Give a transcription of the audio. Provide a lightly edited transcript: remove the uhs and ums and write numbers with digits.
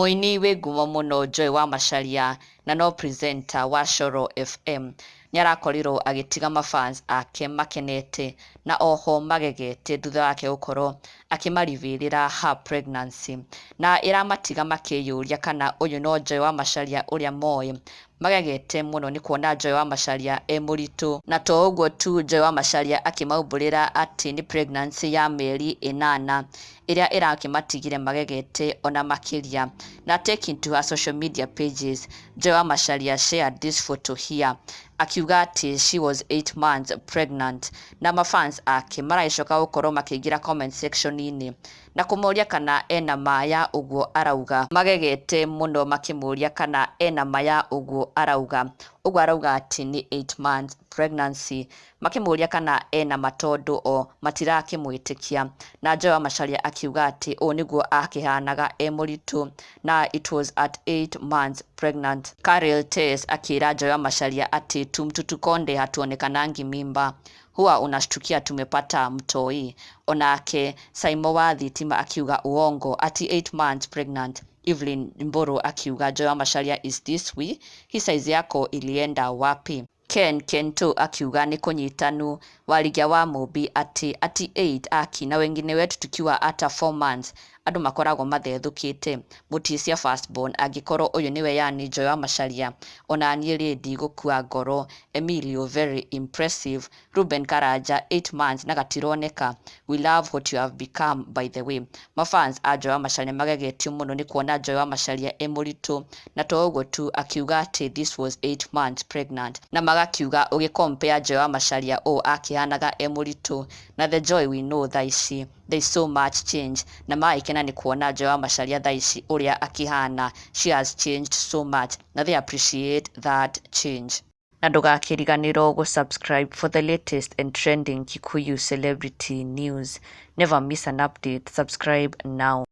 Muini we ngumo muno Joy wa Macharia na no presenter wa Coro FM niarakorirwo agitiga mafans ake makenete na oho magegete thutha wake gukorwo akimarivirira her pregnancy na iramatiga makiyuria kana uyu no Joy wa Macharia uria moe magegete muno ni kuona Joy wa Macharia muritu na to uguo tu Joy wa Macharia akimaubulira ati ni pregnancy ya meri 8 iria irakimatigire magegete ona makiria. Na taking to her social media pages, Joy wa Macharia shared this photo here akiuga ati she was 8 months pregnant na mafans ake maraicoka gukorwo makiingira comment section ini na kumuria kana ena maya uguo arauga. Magegete muno makimuria kana ena maya uguo arauga ati ni 8 months pregnancy, makimuria kana ena matondu o matirakimwitikia. Na Joy wa Macharia akiuga ati o niguo akihanaga muritu na it was at 8 months pregnant. Karel Tess akira Joy wa Macharia ati tumtutukonde hatuonekanangi mimba, huwa unashtukia tumepata mtoi. Onake Saimo wa Thitima akiuga uongo ati 8 months pregnant. Evelyn Mburu akiuga Joy wa Macharia is this way, hii size yako ilienda wapi? Ken Kento akiuga ni kunyitanu. Warigia wa Mubi ati 8 aki na wengine wetu tukiwa ata 4 months andu makoragwo mathethukite. Mutisia firstborn agikorwo uyu niwe yani Joy wa Macharia ona nie ready gukua ngoro. Emilio very impressive. Ruben Karanja 8 months na gatironeka. We love what you have become by the way. Mafans a Joy wa Macharia magegetio muno ni kuona Joy wa Macharia muritu na to uguo tu akiuga ati this was 8 months pregnant na magakiuga ugicompare Joy wa Macharia o akihanaga muritu na the Joy we know thaici there is so much change na maikena ni kuona Joy wa Macharia thaici uria akihana. She has changed so much na they appreciate that change. Na ndugakiriganirwo gusubscribe for the latest and trending Kikuyu celebrity news. Never miss an update. Subscribe now.